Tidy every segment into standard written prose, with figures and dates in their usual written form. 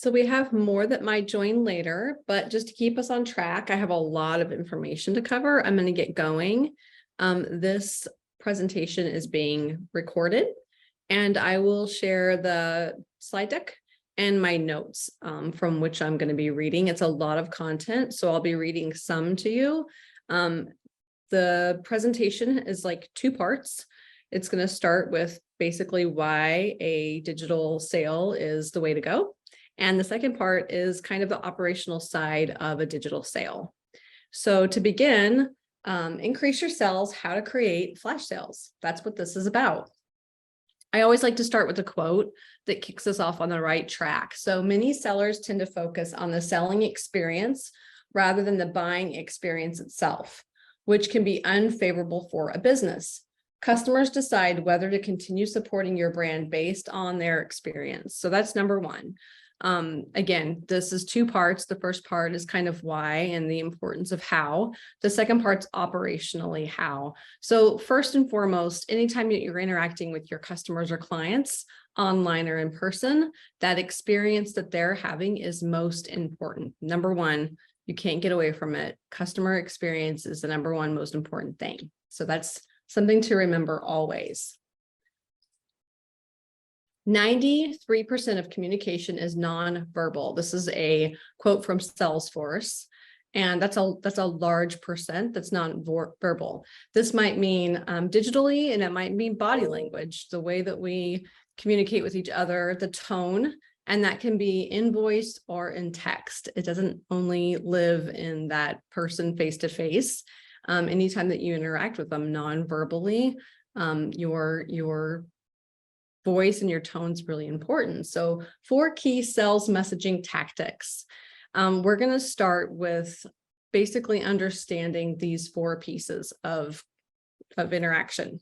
So we have more that might join later, but just to keep us on track, I have a lot of information to cover. I'm going to get going. This presentation is being recorded, and I will share the slide deck and my notes from which I'm going to be reading. It's a lot of content, so I'll be reading some to you. The presentation is like two parts. It's going to start with basically why a digital sale is the way to go. And the second part is kind of the operational side of a digital sale. So to begin, increase your sales, how to create flash sales. That's what this is about. I always like to start with a quote that kicks us off on the right track. So many sellers tend to focus on the selling experience rather than the buying experience itself, which can be unfavorable for a business. Customers decide whether to continue supporting your brand based on their experience. So that's number one. Again, this is two parts. The first part is kind of why and the importance of how. The second part's operationally how. So first and foremost, anytime that you're interacting with your customers or clients, online or in person, that experience that they're having is most important. Number one, you can't get away from it. Customer experience is the number one most important thing. So that's something to remember always. 93% of communication is nonverbal. This is a quote from Salesforce, and that's a large percent that's nonverbal. This might mean digitally, and it might mean body language, the way that we communicate with each other, the tone, and that can be in voice or in text. It doesn't only live in that person face to face. Anytime that you interact with them non-verbally, your voice and your tone is really important. So 4 key sales messaging tactics. We're going to start with basically understanding these 4 pieces of interaction.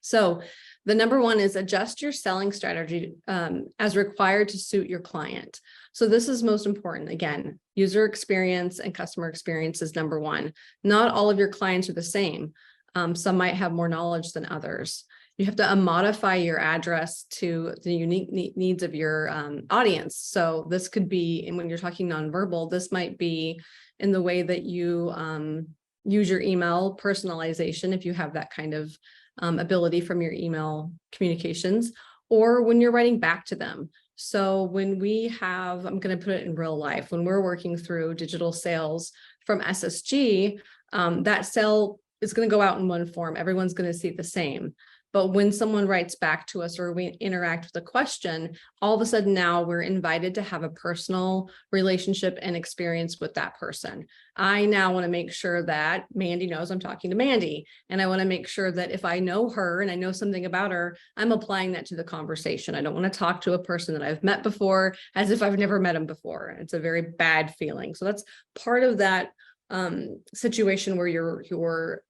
So the number one is adjust your selling strategy as required to suit your client. So this is most important. Again, user experience and customer experience is number one. Not all of your clients are the same. Some might have more knowledge than others. You have to modify your address to the unique needs of your audience. So this could be, and when you're talking nonverbal, this might be in the way that you use your email personalization, if you have that kind of ability from your email communications, or when you're writing back to them. So when we have, I'm going to put it in real life, when we're working through digital sales from SSG, that sale is going to go out in one form. Everyone's going to see it the same. But when someone writes back to us or we interact with a question, all of a sudden now we're invited to have a personal relationship and experience with that person. I now want to make sure that Mandy knows I'm talking to Mandy. And I want to make sure that if I know her and I know something about her, I'm applying that to the conversation. I don't want to talk to a person that I've met before as if I've never met him before. It's a very bad feeling. So that's part of that situation where you're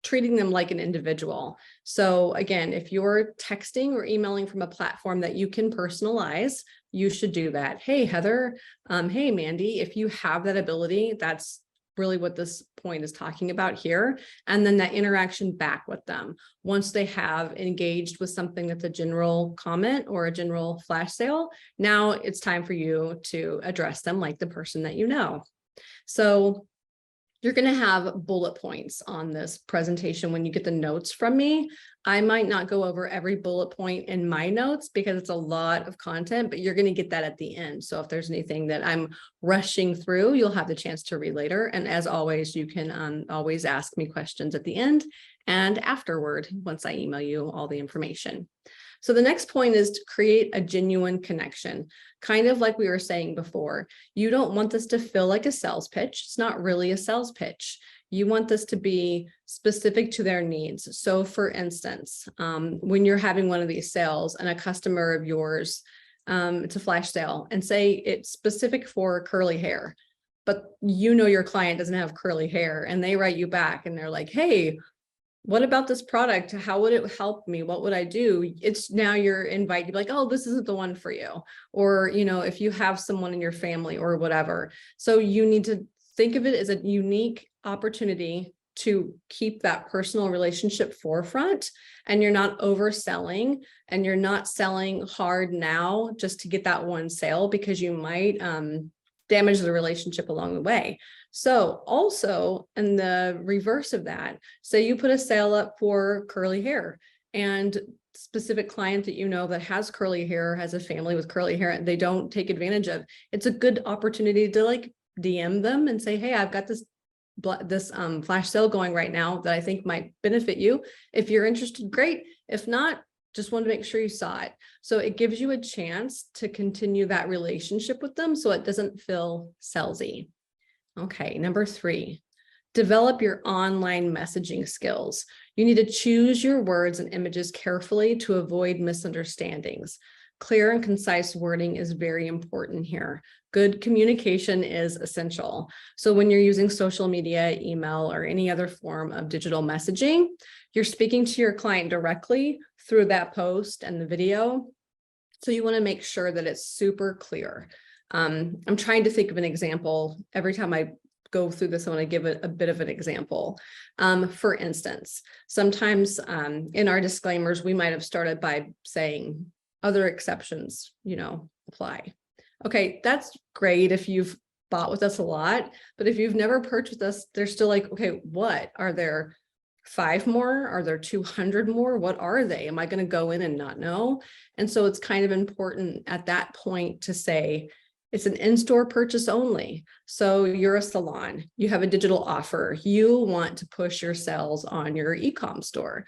treating them like an individual. So again, if you're texting or emailing from a platform that you can personalize, you should do that. Hey, Heather, hey, Mandy, if you have that ability, that's really what this point is talking about here. And then that interaction back with them. Once they have engaged with something that's a general comment or a general flash sale, now it's time for you to address them like the person that you know. So you're going to have bullet points on this presentation when you get the notes from me. I might not go over every bullet point in my notes because it's a lot of content, but you're going to get that at the end. So if there's anything that I'm rushing through, you'll have the chance to read later. And as always, you can always ask me questions at the end and afterward once I email you all the information. So the next point is to create a genuine connection. Kind of like we were saying before, you don't want this to feel like a sales pitch. It's not really a sales pitch. You want this to be specific to their needs. So for instance, when you're having one of these sales and a customer of yours, it's a flash sale, and say it's specific for curly hair, but you know your client doesn't have curly hair and they write you back and they're like, hey, what about this product? How would it help me? What would I do? It's now your invite. You'd be like, oh, this isn't the one for you. Or, you know, if you have someone in your family or whatever. So you need to think of it as a unique opportunity to keep that personal relationship forefront, and you're not overselling, and you're not selling hard now just to get that one sale, because you might damage the relationship along the way. So also, in the reverse of that, say you put a sale up for curly hair, and specific client that you know that has curly hair, has a family with curly hair, and they don't take advantage of, it's a good opportunity to like DM them and say, hey, I've got this flash sale going right now that I think might benefit you. If you're interested, great. If not, just want to make sure you saw it. So it gives you a chance to continue that relationship with them, so it doesn't feel salesy. Okay, number 3, develop your online messaging skills. You need to choose your words and images carefully to avoid misunderstandings. Clear and concise wording is very important here. Good communication is essential. So when you're using social media, email, or any other form of digital messaging, you're speaking to your client directly through that post and the video. So you want to make sure that it's super clear. I'm trying to think of an example. Every time I go through this, I want to give it a bit of an example. For instance, sometimes in our disclaimers, we might have started by saying other exceptions, apply. Okay, that's great if you've bought with us a lot, but if you've never purchased with us, they're still like, okay, what are there? 5 more? Are there 200 more? What are they? Am I going to go in and not know? And so it's kind of important at that point to say, it's an in-store purchase only. So you're a salon, you have a digital offer, you want to push your sales on your e-com store,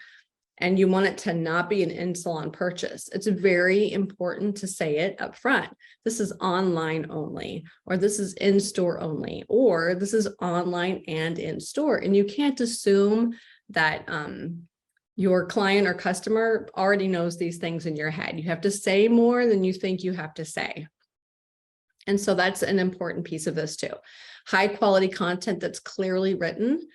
and you want it to not be an in-salon purchase. It's very important to say it up front. This is online only, or this is in-store only, or this is online and in-store. And you can't assume that your client or customer already knows these things in your head. You have to say more than you think you have to say. And so that's an important piece of this too. High quality content that's clearly written,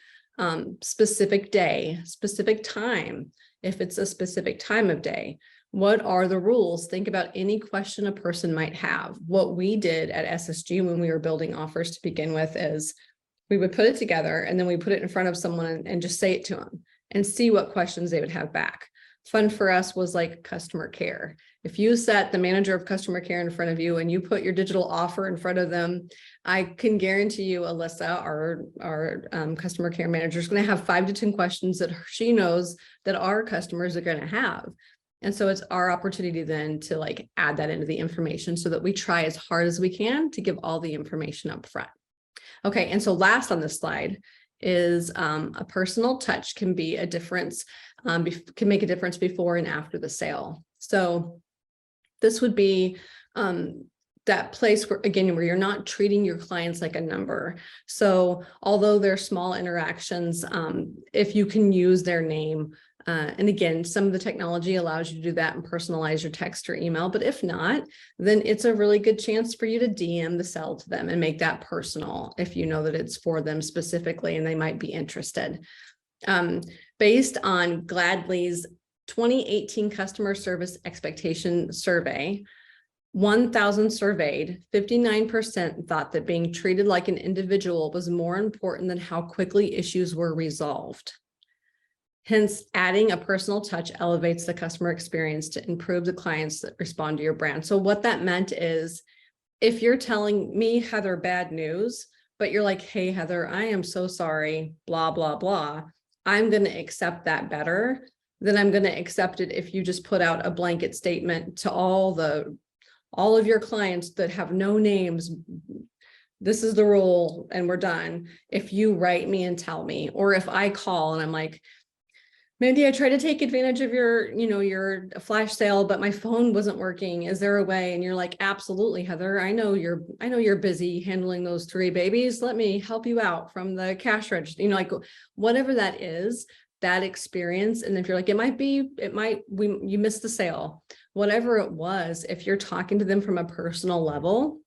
specific day, specific time. If it's a specific time of day, what are the rules? Think about any question a person might have. What we did at SSG when we were building offers to begin with is we would put it together, and then we put it in front of someone and just say it to them and see what questions they would have back. Fun for us was like customer care. If you set the manager of customer care in front of you and you put your digital offer in front of them, I can guarantee you, Alyssa, our customer care manager, is going to have 5 to 10 questions that she knows that our customers are going to have. And so it's our opportunity then to like add that into the information so that we try as hard as we can to give all the information up front. Okay, and so last on this slide is a personal touch can be a difference, can make a difference before and after the sale. So this would be that place where, again, where you're not treating your clients like a number. So although they're small interactions, if you can use their name, and again, some of the technology allows you to do that and personalize your text or email, but if not, then it's a really good chance for you to DM the sell to them and make that personal if you know that it's for them specifically and they might be interested. Based on Gladly's 2018 customer service expectation survey, 1,000 surveyed, 59% thought that being treated like an individual was more important than how quickly issues were resolved. Hence, adding a personal touch elevates the customer experience to improve the clients that respond to your brand. So what that meant is, if you're telling me, Heather, bad news, but you're like, hey, Heather, I am so sorry, blah, blah, blah, I'm going to accept that better than I'm going to accept it if you just put out a blanket statement to all of your clients that have no names. This is the rule and we're done. If you write me and tell me, or if I call and I'm like, Mandy, I tried to take advantage of your flash sale, but my phone wasn't working. Is there a way? And you're like, absolutely, Heather. I know you're busy handling those 3 babies. Let me help you out from the cash register. Like whatever that is, that experience. And if you're like, you missed the sale, whatever it was, if you're talking to them from a personal level,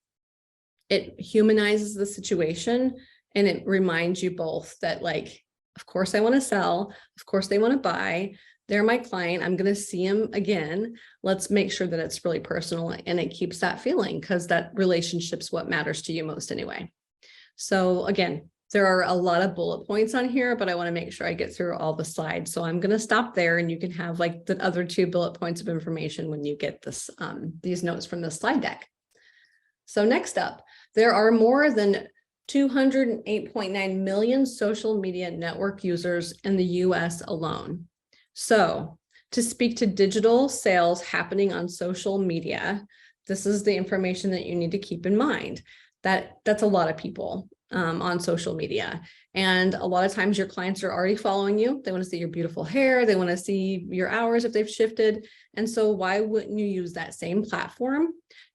it humanizes the situation and it reminds you both that like, of course I want to sell. Of course they want to buy. They're my client. I'm going to see them again. Let's make sure that it's really personal and it keeps that feeling, because that relationship's what matters to you most anyway. So again, There are a lot of bullet points on here, but I want to make sure I get through all the slides. So I'm going to stop there, and you can have like the other 2 bullet points of information when you get this, these notes from the slide deck. So next up, there are more than 208.9 million social media network users in the US alone. So to speak to digital sales happening on social media, this is the information that you need to keep in mind. That's a lot of people on social media. And a lot of times your clients are already following you. They want to see your beautiful hair. They want to see your hours if they've shifted. And so why wouldn't you use that same platform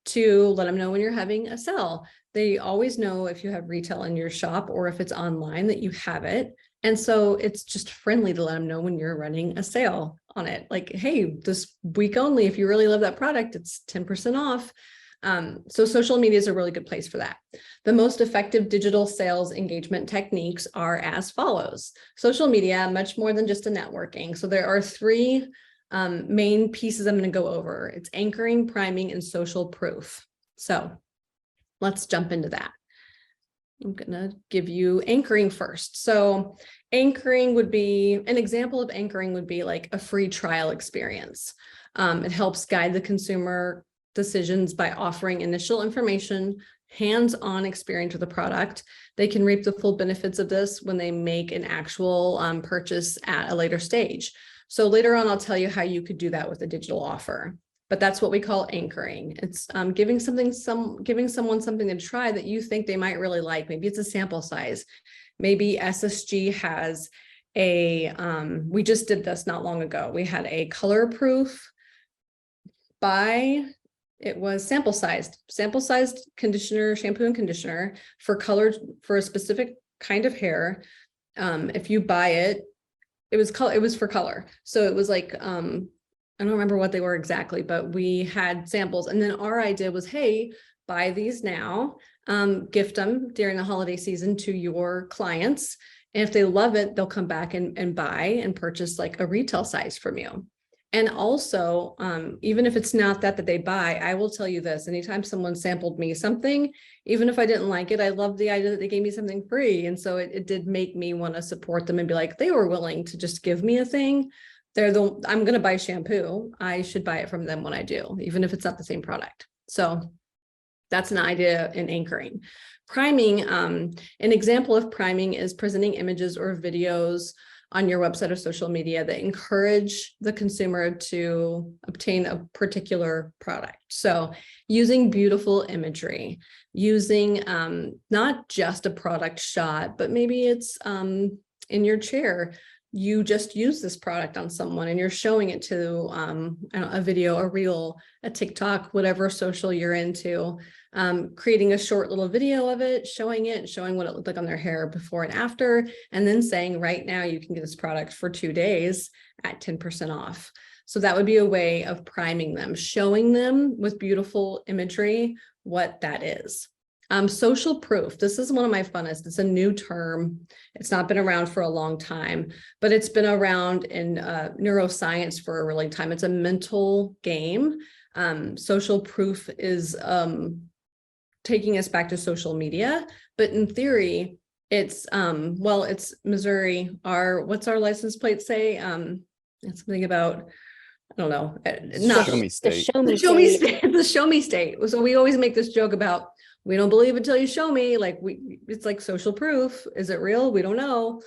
to let them know when you're having a sale? They always know if you have retail in your shop or if it's online that you have it. And so it's just friendly to let them know when you're running a sale on it. Like, hey, this week only, if you really love that product, it's 10% off. So social media is a really good place for that. The most effective digital sales engagement techniques are as follows. Social media, much more than just a networking. So there are 3 main pieces I'm going to go over. It's anchoring, priming, and social proof. So let's jump into that. I'm going to give you anchoring first. So anchoring would be, an example of anchoring would be like a free trial experience. It helps guide the consumer decisions by offering initial information, hands-on experience with the product. They can reap the full benefits of this when they make an actual purchase at a later stage. So later on, I'll tell you how you could do that with a digital offer. But that's what we call anchoring. It's giving someone something to try that you think they might really like. Maybe it's a sample size. Maybe SSG has a, we just did this not long ago. We had a color proof it was sample sized conditioner, shampoo and conditioner for color, for a specific kind of hair. If you buy it, it was for color. So it was like, I don't remember what they were exactly, but we had samples. And then our idea was, hey, buy these now, gift them during the holiday season to your clients. And if they love it, they'll come back and buy and purchase like a retail size from you. And also, even if it's not that they buy, I will tell you this, anytime someone sampled me something, even if I didn't like it, I loved the idea that they gave me something free. And so it did make me want to support them and be like, they were willing to just give me a thing. I'm going to buy shampoo. I should buy it from them when I do, even if it's not the same product. So that's an idea in anchoring. Priming, an example of priming is presenting images or videos on your website or social media that encourage the consumer to obtain a particular product. So using beautiful imagery, using not just a product shot, but maybe it's in your chair. You just use this product on someone and you're showing it to a video, a reel, a TikTok, whatever social you're into, creating a short little video of it, showing what it looked like on their hair before and after, and then saying, right now you can get this product for 2 days at 10% off. So that would be a way of priming them, showing them with beautiful imagery what that is. Social proof. This is one of my funnest. It's a new term. It's not been around for a long time, but it's been around in neuroscience for a really time. It's a mental game. Social proof is taking us back to social media, but in theory, it's it's Missouri. What's our license plate say? It's something about, I don't know. Show me state. The show me state. The show me state. So we always make this joke about, we don't believe until you show me. Like it's like social proof. Is it real? We don't know.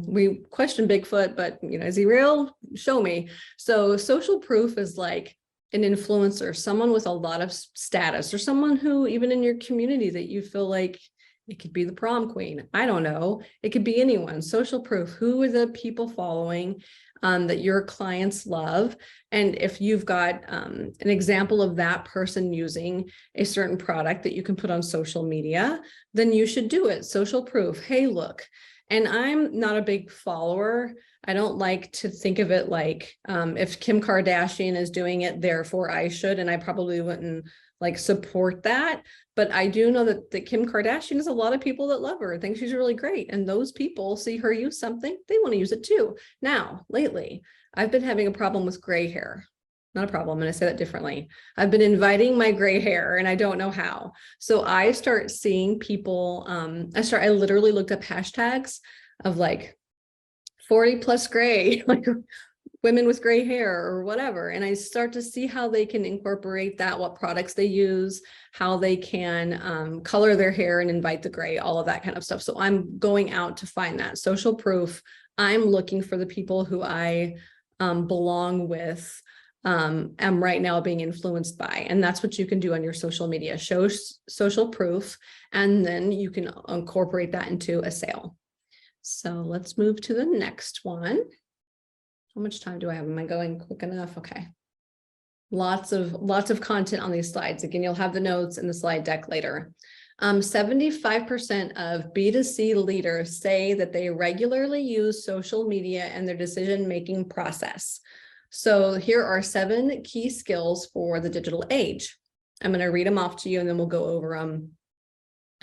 We question Bigfoot, but is he real? Show me. So social proof is like an influencer, someone with a lot of status, or someone who even in your community that you feel like it could be the prom queen. I don't know. It could be anyone. Social proof. Who are the people following that your clients love? And if you've got an example of that person using a certain product that you can put on social media, then you should do it. Social proof. Hey, look. And I'm not a big follower. I don't like to think of it like if Kim Kardashian is doing it, therefore I should, and I probably wouldn't like support that. But I do know that Kim Kardashian has a lot of people that love her, think she's really great. And those people see her use something, they want to use it too. Now, lately, I've been having a problem with gray hair. not a problem. I'm going to say that differently. I've been inviting my gray hair and I don't know how. So I start seeing people, I literally looked up hashtags of like 40 plus gray, like women with gray hair or whatever. And I start to see how they can incorporate that, what products they use, how they can color their hair and invite the gray, all of that kind of stuff. So I'm going out to find that social proof. I'm looking for the people who I belong with, am right now being influenced by. And that's what you can do on your social media, show social proof, and then you can incorporate that into a sale. So let's move to the next one. How much time do I have? Am I going quick enough? Okay. Lots of content on these slides. Again, you'll have the notes in the slide deck later. 75% of B2C leaders say that they regularly use social media in their decision-making process. So here are 7 key skills for the digital age. I'm going to read them off to you and then we'll go over them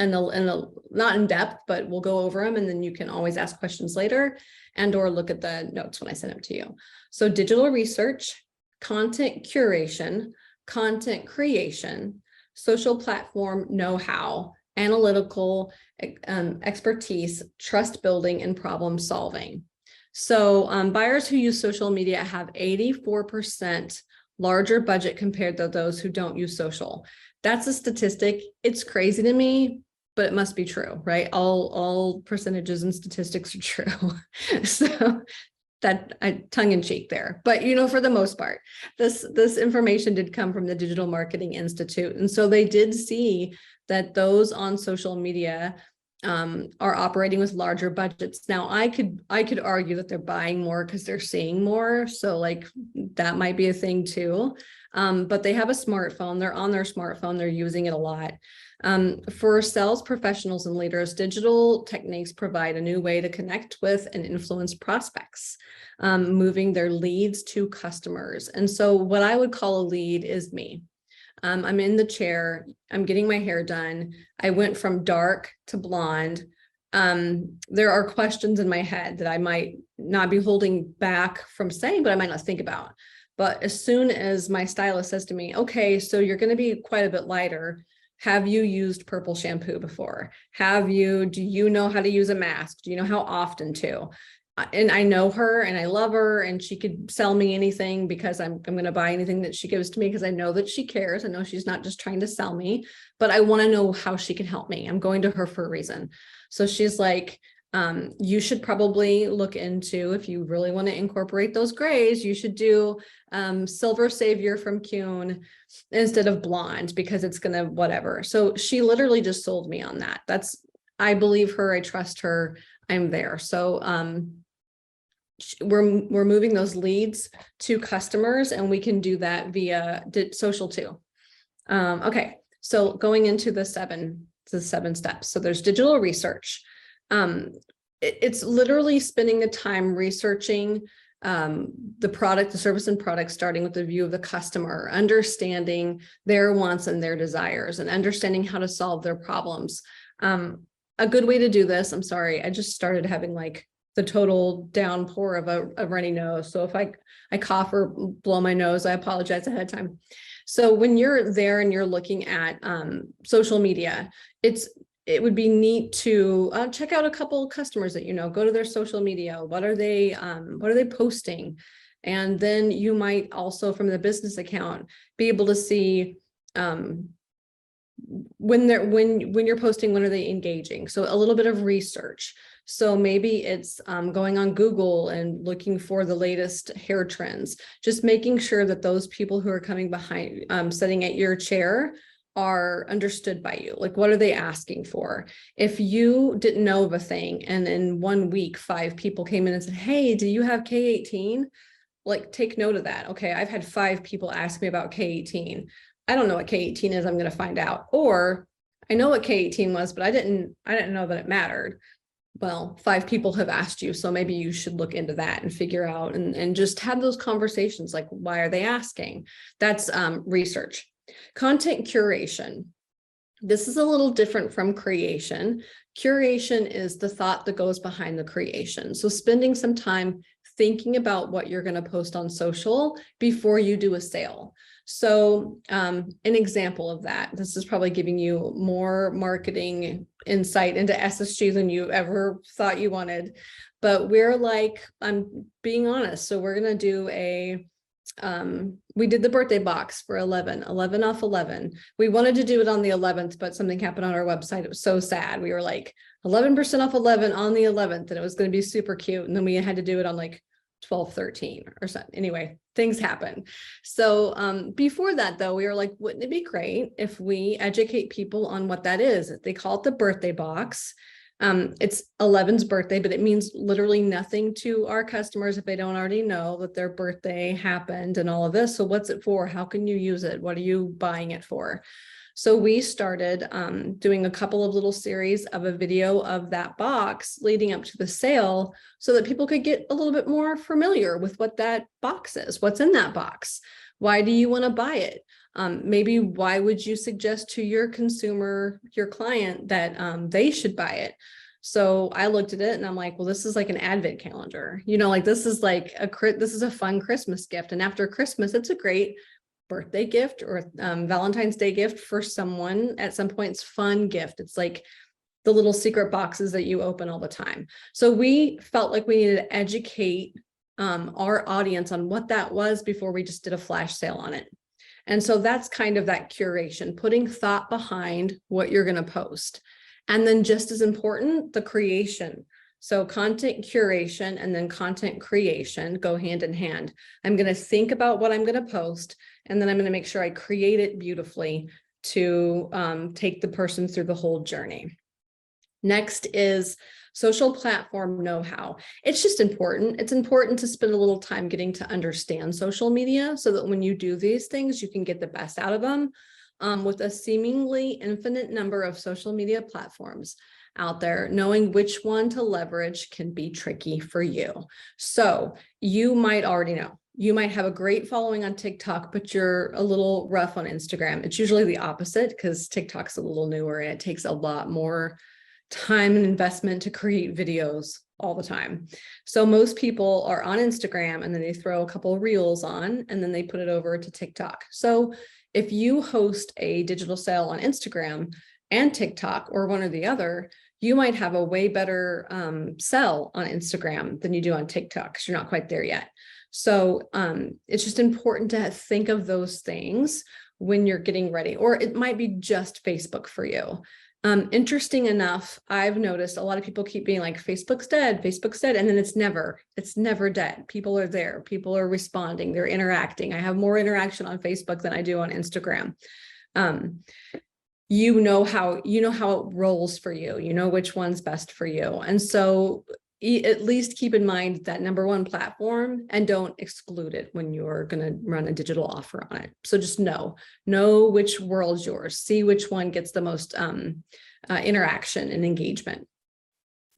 and not in depth, but we'll go over them and then you can always ask questions later and or look at the notes when I send them to you. So digital research, content curation, content creation, social platform know-how, analytical expertise, trust building, and problem solving. So buyers who use social media have 84% larger budget compared to those who don't use social. That's a statistic. It's crazy to me, but it must be true, right? All percentages and statistics are true. So that tongue in cheek there, but for the most part, this information did come from the Digital Marketing Institute. And so they did see that those on social media are operating with larger budgets. Now I could argue that they're buying more because they're seeing more. So like that might be a thing too. But they have a smartphone, they're on their smartphone, they're using it a lot. For sales professionals and leaders, digital techniques provide a new way to connect with and influence prospects, moving their leads to customers. And so what I would call a lead is me. I'm in the chair, I'm getting my hair done. I went from dark to blonde. There are questions in my head that I might not be holding back from saying, but I might not think about. But as soon as my stylist says to me, okay, so you're going to be quite a bit lighter. Have you used purple shampoo before? Do you know how to use a mask? Do you know how often to? And I know her and I love her and she could sell me anything because I'm going to buy anything that she gives to me because I know that she cares. I know she's not just trying to sell me, but I want to know how she can help me. I'm going to her for a reason. So she's like, you should probably look into, if you really want to incorporate those grays, you should do Silver Savior from Kuhn instead of blonde because it's going to whatever. So she literally just sold me on that. I believe her. I trust her. I'm there. So we're moving those leads to customers and we can do that via social too. Okay. So going into the seven steps. So there's digital research. It's literally spending the time researching the product, the service and product, starting with the view of the customer, understanding their wants and their desires and understanding how to solve their problems. A good way to do this, I'm sorry, I just started having like the total downpour of a runny nose. So if I cough or blow my nose, I apologize ahead of time. So when you're there and you're looking at social media, it would be neat to check out a couple of customers that go to their social media. What are they posting? And then you might also, from the business account, be able to see when you're posting, when are they engaging? So a little bit of research. So maybe it's going on Google and looking for the latest hair trends, just making sure that those people who are coming behind, sitting at your chair, are understood by you. Like, what are they asking for? If you didn't know of a thing and in 1 week, 5 people came in and said, hey, do you have K18? Like, take note of that. Okay, I've had 5 people ask me about K18. I don't know what K18 is. I'm going to find out. Or I know what K18 was, but I didn't know that it mattered. Well, 5 people have asked you, so maybe you should look into that and figure out and just have those conversations. Like, why are they asking? That's research. Content curation. This is a little different from creation. Curation is the thought that goes behind the creation. So spending some time thinking about what you're going to post on social before you do a sale. So an example of that, this is probably giving you more marketing insight into SSG than you ever thought you wanted. But we're like, I'm being honest. So we're going to do we did the birthday box for 11 off 11. We wanted to do it on the 11th, but something happened on our website. It was so sad. We were like 11% off 11 on the 11th, and it was going to be super cute. And then we had to do it on like 12/13 or something. Anyway, things happen. So before that though, we were like, wouldn't it be great if we educate people on what that is? They call it the birthday box. It's 11's birthday, but it means literally nothing to our customers if they don't already know that their birthday happened and all of this. So what's it for? How can you use it? What are you buying it for? So we started doing a couple of little series of a video of that box leading up to the sale so that people could get a little bit more familiar with what that box is, what's in that box. Why do you want to buy it? Maybe why would you suggest to your consumer, your client, that they should buy it? So I looked at it and I'm like, well, this is like an advent calendar, like this is like this is a fun Christmas gift. And after Christmas, it's a great birthday gift or Valentine's Day gift for someone at some point. It's fun gift. It's like the little secret boxes that you open all the time. So we felt like we needed to educate our audience on what that was before we just did a flash sale on it. And so that's kind of that curation, putting thought behind what you're going to post. And then just as important, the creation. So content curation and then content creation go hand in hand. I'm going to think about what I'm going to post, and then I'm going to make sure I create it beautifully to take the person through the whole journey. Next is social platform know-how. It's just important. It's important to spend a little time getting to understand social media so that when you do these things, you can get the best out of them. With a seemingly infinite number of social media platforms out there, knowing which one to leverage can be tricky for you. So you might already know. You might have a great following on TikTok, but you're a little rough on Instagram. It's usually the opposite because TikTok's a little newer and it takes a lot more time and investment to create videos all the time. So most people are on Instagram and then they throw a couple of reels on and then they put it over to TikTok. So if you host a digital sale on Instagram and TikTok or one or the other, you might have a way better sell on Instagram than you do on TikTok because you're not quite there yet. So it's just important to think of those things when you're getting ready, or it might be just Facebook for you. Interesting enough, I've noticed a lot of people keep being like, Facebook's dead, and then it's never dead. People are there, people are responding, they're interacting. I have more interaction on Facebook than I do on Instagram. You know how it rolls for you, you know which one's best for you. And so at least keep in mind that number one platform and don't exclude it when you're going to run a digital offer on it. So just know which world's yours, see which one gets the most interaction and engagement.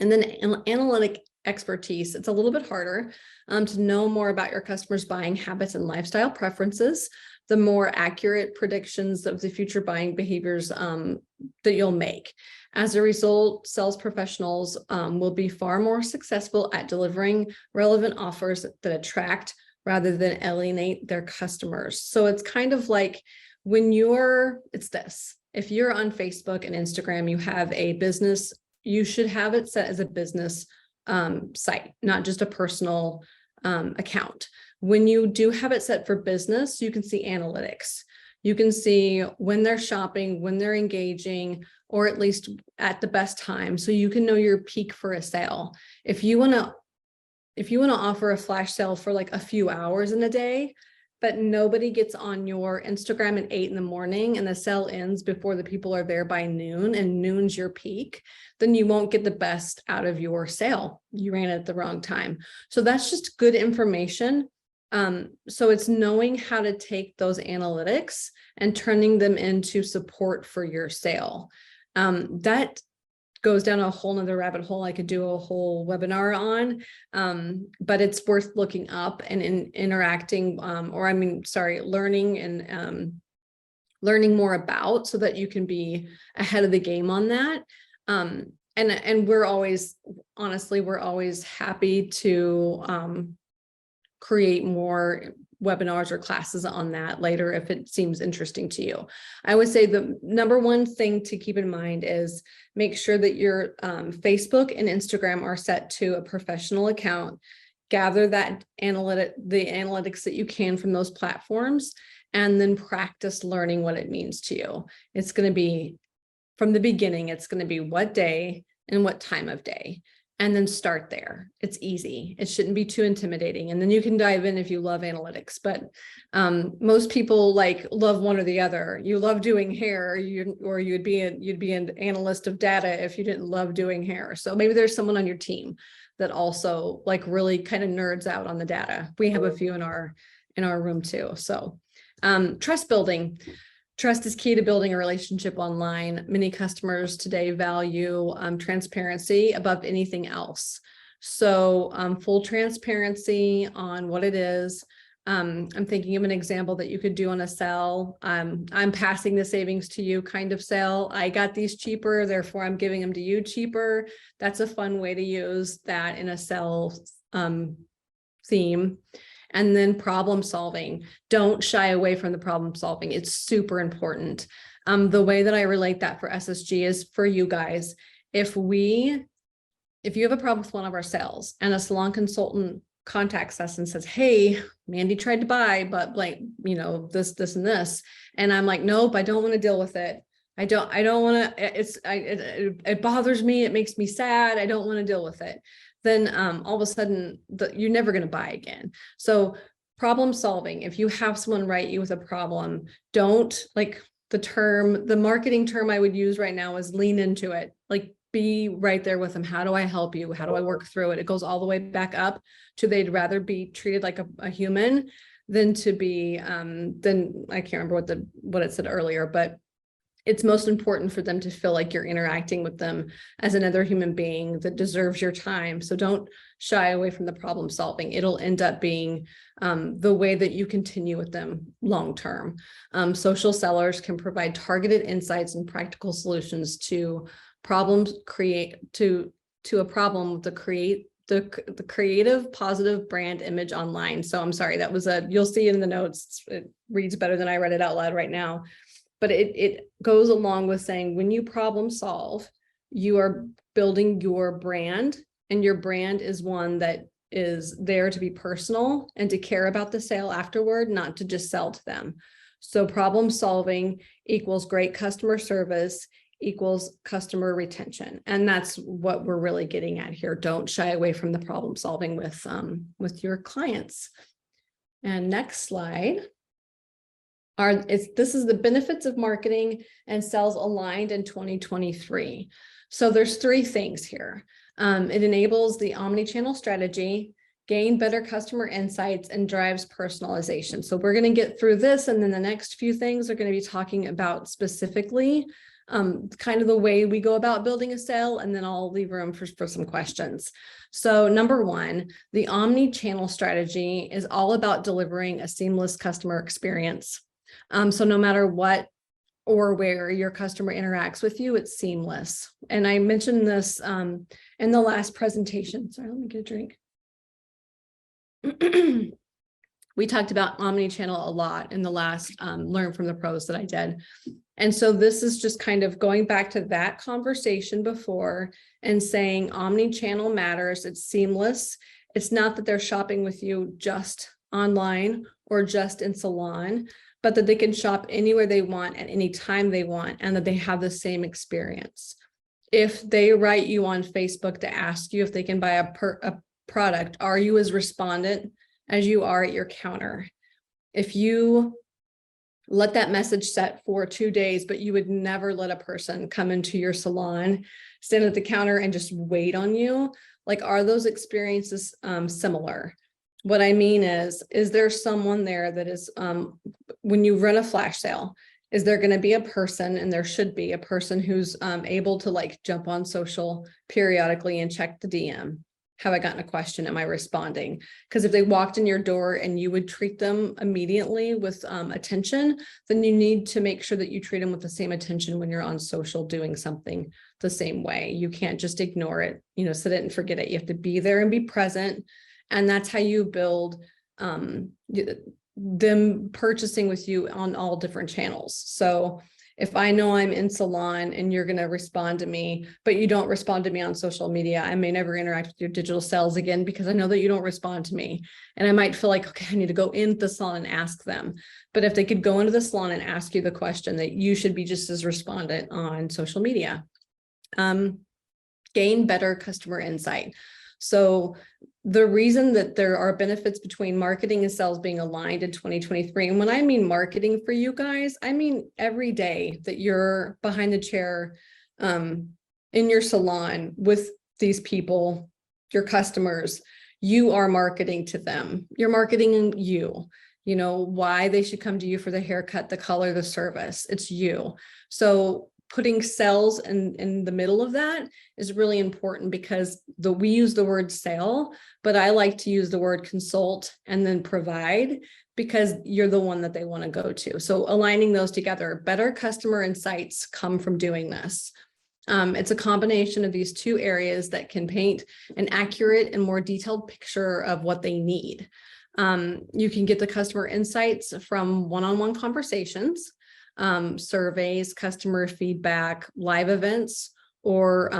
And then analytic expertise, it's a little bit harder to know more about your customers' buying habits and lifestyle preferences, the more accurate predictions of the future buying behaviors that you'll make. As a result, sales professionals will be far more successful at delivering relevant offers that attract rather than alienate their customers. So it's kind of like it's this. If you're on Facebook and Instagram, you have a business, you should have it set as a business site, not just a personal account. When you do have it set for business, you can see analytics. You can see when they're shopping, when they're engaging, or at least at the best time. So you can know your peak for a sale. If you want to offer a flash sale for like a few hours in a day, but nobody gets on your Instagram at 8 a.m. and the sale ends before the people are there by noon, and noon's your peak, then you won't get the best out of your sale. You ran it at the wrong time. So that's just good information. So it's knowing how to take those analytics and turning them into support for your sale. That goes down a whole nother rabbit hole I could do a whole webinar on, but it's worth looking up and interacting, learning and learning more about so that you can be ahead of the game on that. And we're always happy to create more webinars or classes on that later if it seems interesting to you. I would say the number one thing to keep in mind is make sure that your Facebook and Instagram are set to a professional account. Gather the analytics that you can from those platforms, and then practice learning what it means to you. It's going to be, from the beginning, it's going to be what day and what time of day, and then start there. It's easy. It shouldn't be too intimidating. And then you can dive in if you love analytics, but most people love one or the other. You love doing hair, you'd be an analyst of data if you didn't love doing hair. So maybe there's someone on your team that also really kind of nerds out on the data. We have a few in our room too. So trust building. Trust is key to building a relationship online. Many customers today value transparency above anything else. So full transparency on what it is. I'm thinking of an example that you could do on a sale. I'm passing the savings to you kind of sale. I got these cheaper, therefore I'm giving them to you cheaper. That's a fun way to use that in a sale theme. And then problem solving. Don't shy away from the problem solving. It's super important. The way that I relate that for SSG is for you guys. If you have a problem with one of our sales and a salon consultant contacts us and says, hey, Mandy tried to buy, but this and this. And I'm like, nope, I don't want to deal with it. I don't want to, it bothers me. It makes me sad. I don't want to deal with it. Then all of a sudden you're never going to buy again. So problem solving, if you have someone write you with a problem, don't the marketing term I would use right now is lean into it. Be right there with them. How do I help you? How do I work through it? It goes all the way back up to they'd rather be treated like a human than to be, then I can't remember what it said earlier, but it's most important for them to feel like you're interacting with them as another human being that deserves your time. So don't shy away from the problem solving. It'll end up being the way that you continue with them long term. Social sellers can provide targeted insights and practical solutions to problems, to a problem to create the creative positive brand image online. So I'm sorry, that was you'll see it in the notes. It reads better than I read it out loud right now. But it goes along with saying when you problem solve, you are building your brand, and your brand is one that is there to be personal and to care about the sale afterward, not to just sell to them. So problem solving equals great customer service equals customer retention. And that's what we're really getting at here. Don't shy away from the problem solving with your clients. And next slide. This is the benefits of marketing and sales aligned in 2023. So there's three things here. It enables the omni-channel strategy, gain better customer insights, and drives personalization. So we're going to get through this, and then the next few things are going to be talking about specifically kind of the way we go about building a sale, and then I'll leave room for some questions. So number one, the omni-channel strategy is all about delivering a seamless customer experience. So no matter what or where your customer interacts with you, it's seamless. And I mentioned this in the last presentation. Sorry, let me get a drink. We talked about omni-channel a lot in the last Learn from the Pros that I did. And so this is just kind of going back to that conversation before and saying omni-channel matters. It's seamless. It's not that they're shopping with you just online or just in salon, but that they can shop anywhere they want at any time they want, and that they have the same experience. If they write you on Facebook to ask you if they can buy a product, are you as respondent as you are at your counter? If you let that message set for 2 days, but you would never let a person come into your salon, stand at the counter and just wait on you, are those experiences similar? What I mean is there someone there that is, when you run a flash sale, is there going to be a person, and there should be a person who's able to jump on social periodically and check the DM? Have I gotten a question? Am I responding? Because if they walked in your door and you would treat them immediately with attention, then you need to make sure that you treat them with the same attention when you're on social doing something the same way. You can't just ignore it, set it and forget it. You have to be there and be present. And that's how you build them purchasing with you on all different channels. So if I know I'm in salon and you're going to respond to me, but you don't respond to me on social media, I may never interact with your digital sales again because I know that you don't respond to me. And I might feel like, okay, I need to go into the salon and ask them. But if they could go into the salon and ask you the question, that you should be just as respondent on social media. Gain better customer insight. So the reason that there are benefits between marketing and sales being aligned in 2023, and when I mean marketing for you guys, I mean every day that you're behind the chair in your salon with these people, your customers, you are marketing to them. You're marketing you know, why they should come to you for the haircut, the color, the service. It's you. So putting sales in the middle of that is really important, because we use the word sale, but I like to use the word consult and then provide, because you're the one that they want to go to. So aligning those together, better customer insights come from doing this. It's a combination of these two areas that can paint an accurate and more detailed picture of what they need. You can get the customer insights from one-on-one conversations, surveys, customer feedback, live events, or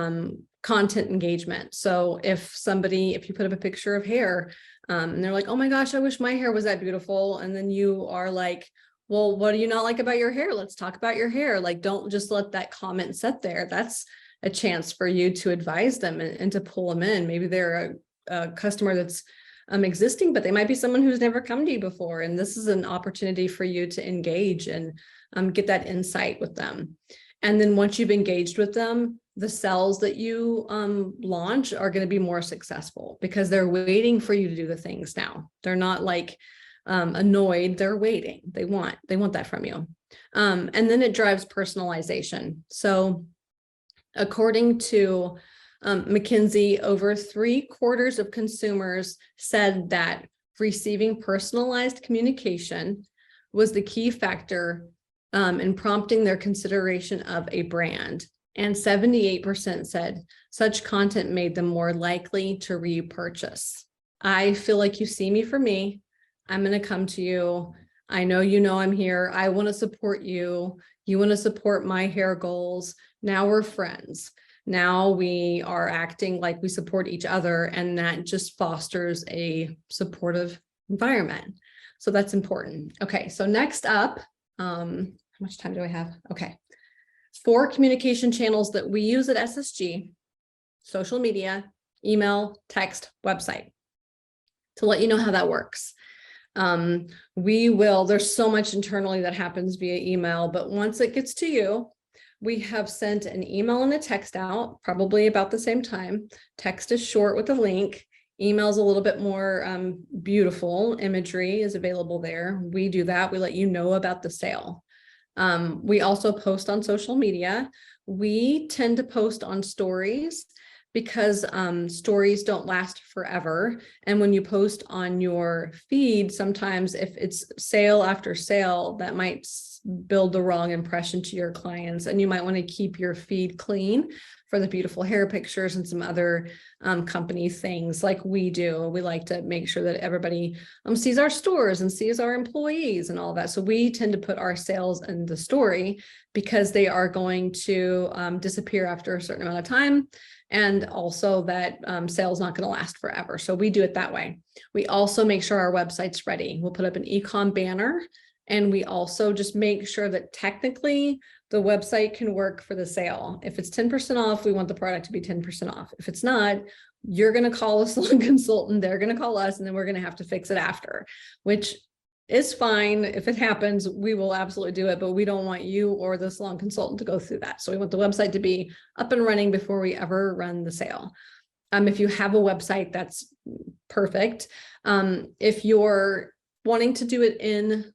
content engagement. So if you put up a picture of hair and they're like, oh my gosh, I wish my hair was that beautiful. And then you are like, well, what do you not like about your hair? Let's talk about your hair. Like, don't just let that comment sit there. That's a chance for you to advise them and to pull them in. Maybe they're a customer that's existing, but they might be someone who's never come to you before. And this is an opportunity for you to engage and get that insight with them. And then once you've engaged with them, the sales that you launch are going to be more successful, because they're waiting for you to do the things now. They're not like annoyed, they're waiting. They want that from you. And then it drives personalization. So according to McKinsey, over 3/4 of consumers said that receiving personalized communication was the key factor in prompting their consideration of a brand. And 78% said such content made them more likely to repurchase. I feel like you see me for me. I'm going to come to you. I know you know I'm here. I want to support you. You want to support my hair goals. Now we're friends. Now we are acting like we support each other, and that just fosters a supportive environment. So that's important. Okay, so next up, how much time do I have? Okay. 4 communication channels that we use at SSG: social media, email, text, website. To let you know how that works. There's so much internally that happens via email, but once it gets to you, we have sent an email and a text out, probably about the same time. Text is short with a link. Email is a little bit more beautiful. Imagery is available there. We do that. We let you know about the sale. We also post on social media. We tend to post on stories because stories don't last forever. And when you post on your feed, sometimes if it's sale after sale, that might build the wrong impression to your clients. And you might want to keep your feed clean for the beautiful hair pictures and some other company things like we do. We like to make sure that everybody sees our stores and sees our employees and all that. So we tend to put our sales in the story because they are going to disappear after a certain amount of time. And also that sale is not going to last forever. So we do it that way. We also make sure our website's ready. We'll put up an e-com banner, and we also just make sure that technically the website can work for the sale. If it's 10% off, we want the product to be 10% off. If it's not, you're going to call a salon consultant, they're going to call us, and then we're going to have to fix it after, which is fine. If it happens, we will absolutely do it, but we don't want you or the salon consultant to go through that. So we want the website to be up and running before we ever run the sale. If you have a website, that's perfect. If you're wanting to do it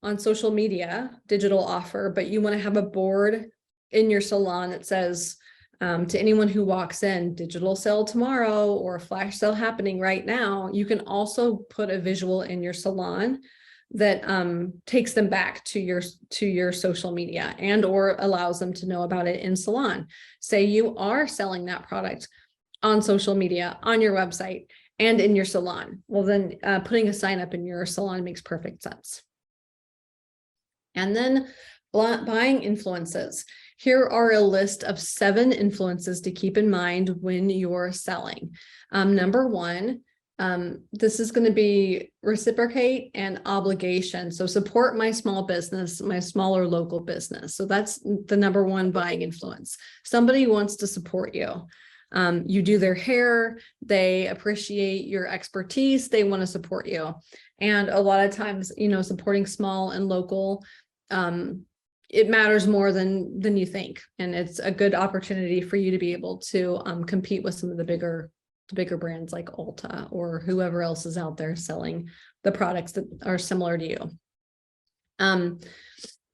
on social media, digital offer, but you want to have a board in your salon that says to anyone who walks in, digital sale tomorrow or flash sale happening right now, you can also put a visual in your salon that takes them back to your social media and or allows them to know about it in salon. Say you are selling that product on social media, on your website, and in your salon. Well, then putting a sign up in your salon makes perfect sense. And then buying influences. Here are a list of 7 influences to keep in mind when you're selling. Number 1, this is going to be reciprocate and obligation. So support my small business, my smaller local business. So that's the number 1 buying influence. Somebody wants to support you. You do their hair, they appreciate your expertise, they want to support you. And a lot of times, supporting small and local, it matters more than you think. And it's a good opportunity for you to be able to compete with some of the bigger brands like Ulta or whoever else is out there selling the products that are similar to you.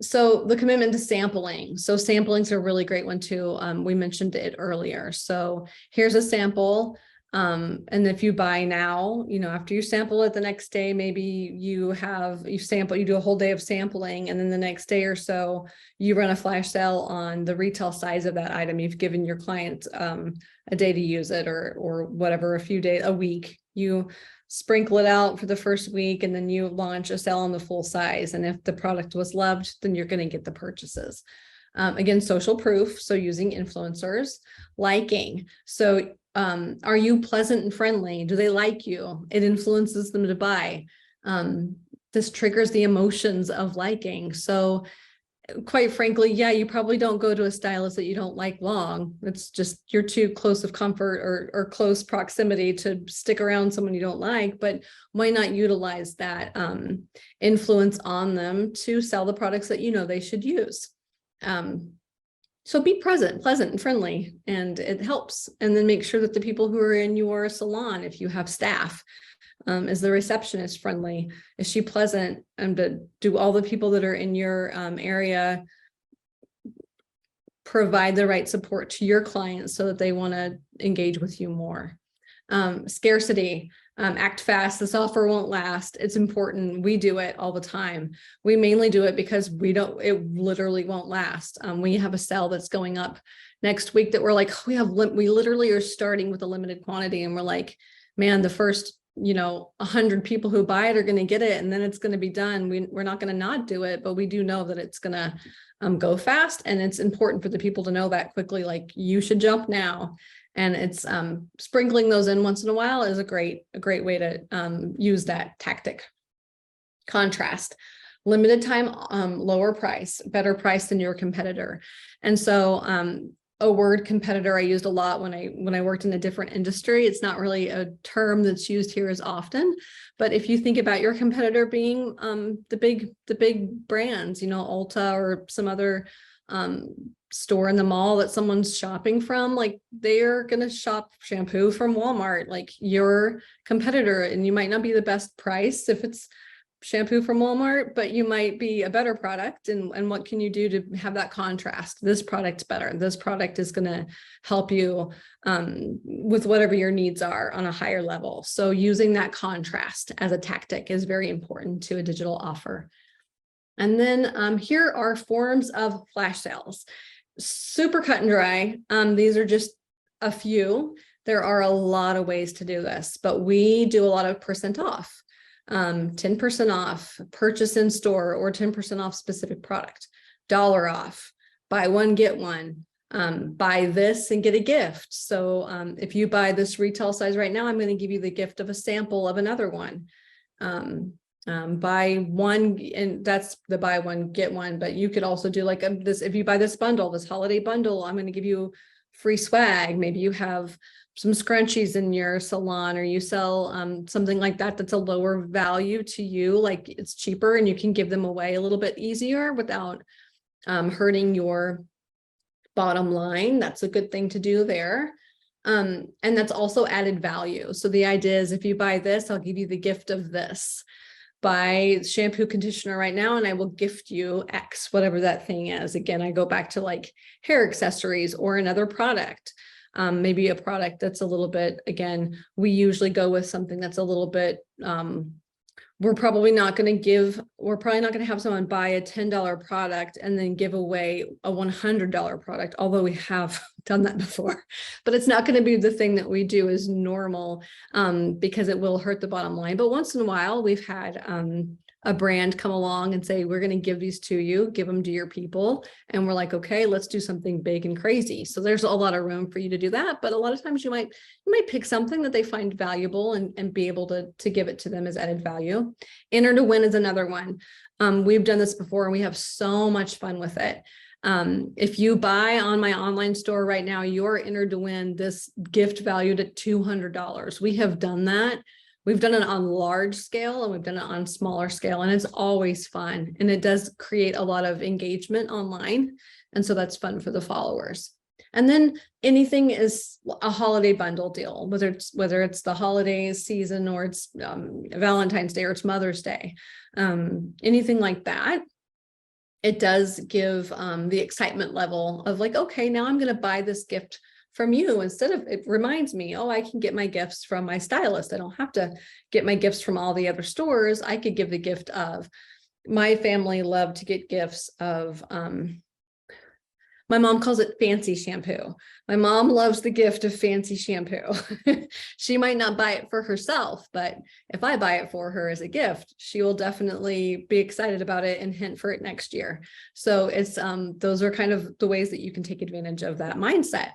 So the commitment to sampling. So sampling's a really great one too. We mentioned it earlier. So here's a sample. And if you buy now, after you sample it the next day, maybe you do a whole day of sampling, and then the next day or so you run a flash sale on the retail size of that item. You've given your client a day to use it, or whatever, a week. You sprinkle it out for the first week, and then you launch a sale on the full size. And if the product was loved, then you're going to get the purchases. Again, social proof. So using influencers. Liking. So are you pleasant and friendly? Do they like you? It influences them to buy. This triggers the emotions of liking. So quite frankly, yeah, you probably don't go to a stylist that you don't like long. It's just you're too close of comfort or close proximity to stick around someone you don't like. But why not utilize that influence on them to sell the products that they should use? So be pleasant and friendly, and it helps. And then make sure that the people who are in your salon, if you have staff, is the receptionist friendly? Is she pleasant? And do all the people that are in your area provide the right support to your clients so that they want to engage with you more? Scarcity. Act fast. This offer won't last. It's important. We do it all the time. We mainly do it because it literally won't last. We have a sale that's going up next week that we're like, we literally are starting with a limited quantity, and we're like, man, the first 100 people who buy it are going to get it, and then it's going to be done. We're not going to not do it, but we do know that it's going to go fast, and it's important for the people to know that quickly, like, you should jump now. And it's sprinkling those in once in a while is a great way to use that tactic. Contrast. Limited time, lower price, better price than your competitor. And so a word competitor I used a lot when I worked in a different industry. It's not really a term that's used here as often, but if you think about your competitor being the big brands, Ulta or some other store in the mall that someone's shopping from, like, they're going to shop shampoo from Walmart, like your competitor, and you might not be the best price if it's shampoo from Walmart, but you might be a better product. And what can you do to have that contrast? This product's better. This product is going to help you with whatever your needs are on a higher level. So using that contrast as a tactic is very important to a digital offer. And then here are forms of flash sales. Super cut and dry. These are just a few. There are a lot of ways to do this, but we do a lot of % off, 10% off, purchase in store, or 10% off specific product, $1 off, buy one, get one, buy this and get a gift. So if you buy this retail size right now, I'm going to give you the gift of a sample of another one. Buy one, and that's the buy one, get one, but you could also do like this. If you buy this holiday bundle, I'm going to give you free swag. Maybe you have some scrunchies in your salon, or you sell something like that that's a lower value to you, like it's cheaper and you can give them away a little bit easier without hurting your bottom line. That's a good thing to do there. And that's also added value. So the idea is, if you buy this, I'll give you the gift of this. Buy shampoo, conditioner right now, and I will gift you X, whatever that thing is. Again, I go back to like hair accessories or another product. Maybe a product that's a little bit, again, we usually go with something that's a little bit we're probably not going to have someone buy a $10 product and then give away a $100 product, although we have done that before. But it's not going to be the thing that we do as normal, because it will hurt the bottom line. But once in a while, we've had a brand come along and say, we're going to give these to you, give them to your people. And we're like, okay, let's do something big and crazy. So there's a lot of room for you to do that. But a lot of times you might pick something that they find valuable and be able to give it to them as added value. Enter to win is another one. We've done this before and we have so much fun with it. If you buy on my online store right now, you're entered to win this gift valued at $200. We have done that. We've done it on large scale and we've done it on smaller scale, and it's always fun. And it does create a lot of engagement online. And so that's fun for the followers. And then anything is a holiday bundle deal, whether it's the holidays season or it's Valentine's Day or it's Mother's Day, anything like that. It does give the excitement level of like, okay, now I'm going to buy this gift from you. Instead of, it reminds me, oh, I can get my gifts from my stylist. I don't have to get my gifts from all the other stores. I could give the gift of, my family loved to get gifts of, my mom calls it fancy shampoo. My mom loves the gift of fancy shampoo. She might not buy it for herself, but if I buy it for her as a gift, she will definitely be excited about it and hint for it next year. So it's those are kind of the ways that you can take advantage of that mindset.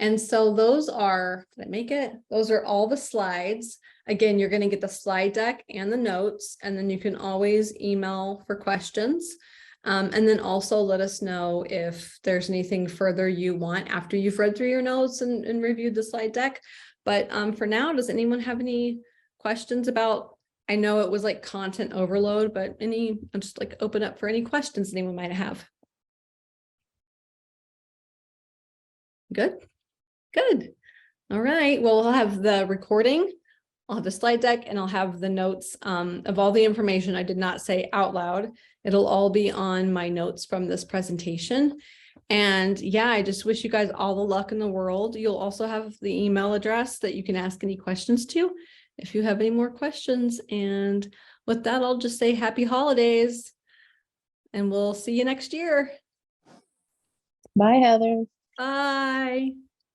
And so those are, did I make it? Those are all the slides. Again, you're going to get the slide deck and the notes, and then you can always email for questions. And then also let us know if there's anything further you want after you've read through your notes and reviewed the slide deck. But for now, does anyone have any questions about, I know it was like content overload, but I'll just like open up for any questions anyone might have. Good. Good. All right. Well, we'll have the recording. I'll have the slide deck and I'll have the notes of all the information I did not say out loud. It'll all be on my notes from this presentation. And yeah, I just wish you guys all the luck in the world. You'll also have the email address that you can ask any questions to if you have any more questions. And with that, I'll just say happy holidays and we'll see you next year. Bye, Heather. Bye.